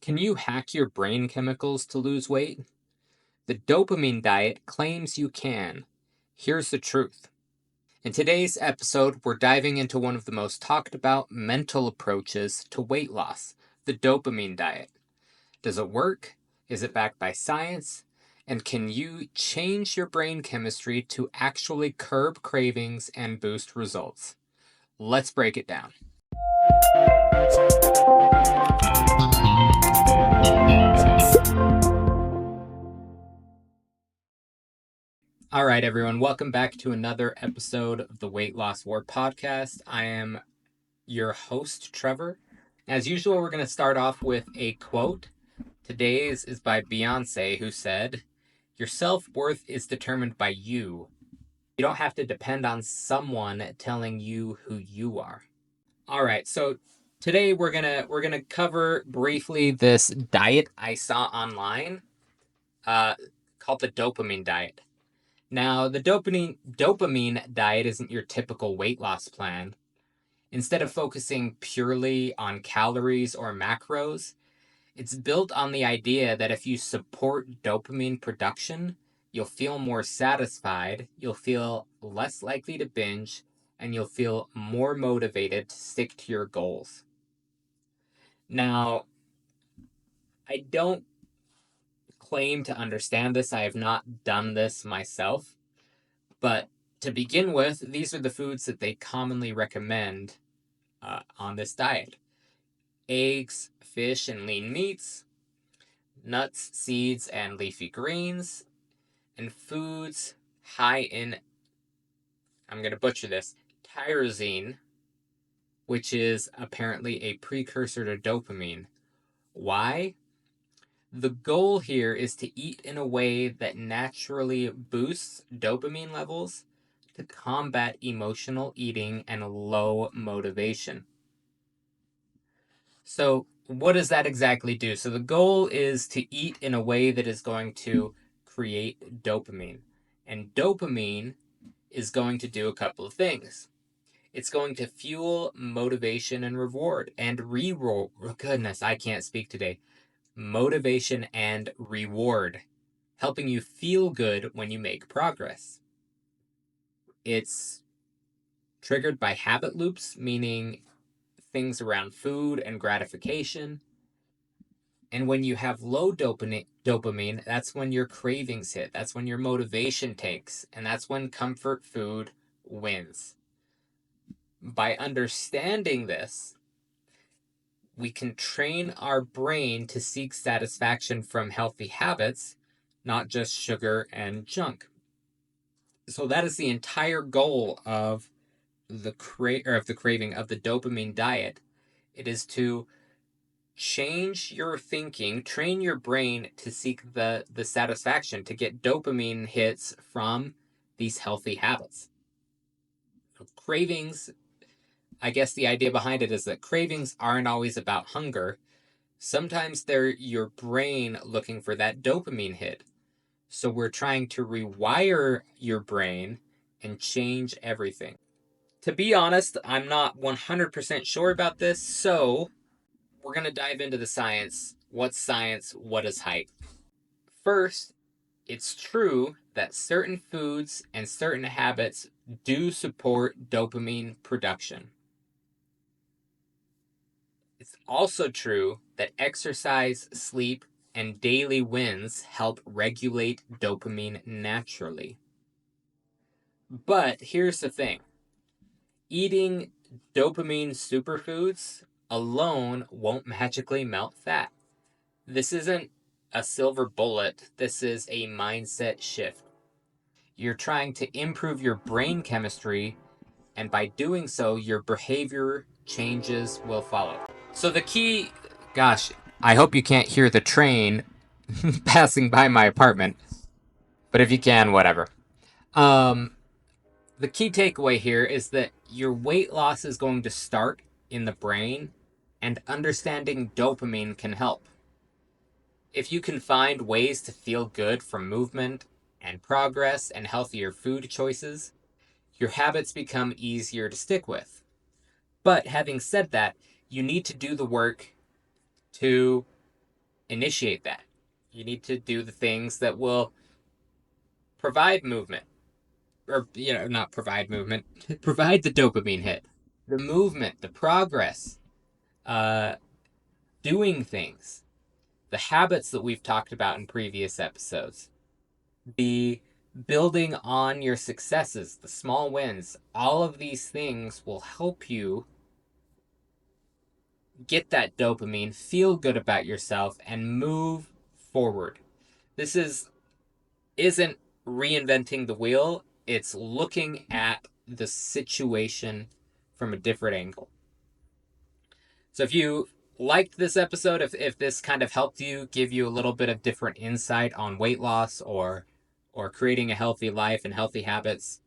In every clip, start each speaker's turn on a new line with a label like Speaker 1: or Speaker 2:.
Speaker 1: Can you hack your brain chemicals to lose weight? The dopamine diet claims you can. Here's the truth. In today's episode, we're diving into one of the most talked about mental approaches to weight loss, the dopamine diet. Does it work? Is it backed by science? And can you change your brain chemistry to actually curb cravings and boost results? Let's break it down. All right, everyone, welcome back to another episode of the Weight Loss War podcast. I am your host, Trevor. As usual, we're going to start off with a quote. Today's is by Beyonce, who said, "Your self-worth is determined by you. You don't have to depend on someone telling you who you are." All right, so today we're gonna cover briefly this diet I saw online called the dopamine diet. Now, the dopamine diet isn't your typical weight loss plan. Instead of focusing purely on calories or macros, it's built on the idea that if you support dopamine production, you'll feel more satisfied, you'll feel less likely to binge, and you'll feel more motivated to stick to your goals. Now, I don't claim to understand this. I have not done this myself. But to begin with, these are the foods that they commonly recommend on this diet: eggs, fish, and lean meats, nuts, seeds, and leafy greens, and foods high in, I'm going to butcher this, tyrosine, which is apparently a precursor to dopamine. Why? The goal here is to eat in a way that naturally boosts dopamine levels to combat emotional eating and low motivation. So, what does that exactly do? So, the goal is to eat in a way that is going to create dopamine. And dopamine is going to do a couple of things. It's going to fuel motivation and reward and re-roll. Goodness, I can't speak today. Motivation and reward, helping you feel good when you make progress. It's triggered by habit loops, meaning things around food and gratification. And when you have low dopamine, that's when your cravings hit. That's when your motivation takes. And that's when comfort food wins. By understanding this, we can train our brain to seek satisfaction from healthy habits, not just sugar and junk. So that is the entire goal of the craving of the dopamine diet. It is to change your thinking, train your brain to seek the satisfaction, to get dopamine hits from these healthy habits. Cravings, I guess the idea behind it is that cravings aren't always about hunger. Sometimes they're your brain looking for that dopamine hit. So we're trying to rewire your brain and change everything. To be honest, I'm not 100% sure about this, so we're going to dive into the science. What's science? What is hype? First, it's true that certain foods and certain habits do support dopamine production. It's also true that exercise, sleep, and daily wins help regulate dopamine naturally. But here's the thing: eating dopamine superfoods alone won't magically melt fat. This isn't a silver bullet, this is a mindset shift. You're trying to improve your brain chemistry, and by doing so, your behavior changes will follow. So the key, gosh, I hope you can't hear the train passing by my apartment, but if you can, whatever. The key takeaway here is that your weight loss is going to start in the brain, and understanding dopamine can help. If you can find ways to feel good from movement and progress and healthier food choices, your habits become easier to stick with. But having said that, you need to do the work to initiate that. You need to do the things that will provide movement, or not provide movement, provide the dopamine hit, the movement, the progress, uh, doing things, the habits that we've talked about in previous episodes, the building on your successes, the small wins. All of these things will help you get that dopamine, feel good about yourself, and move forward. This isn't reinventing the wheel. It's looking at the situation from a different angle. So if you liked this episode, if this kind of helped you, give you a little bit of different insight on weight loss or creating a healthy life and healthy habits,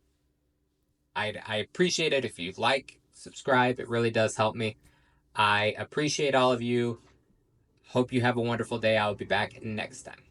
Speaker 1: I appreciate it if you like, subscribe. It really does help me. I appreciate all of you. Hope you have a wonderful day. I'll be back next time.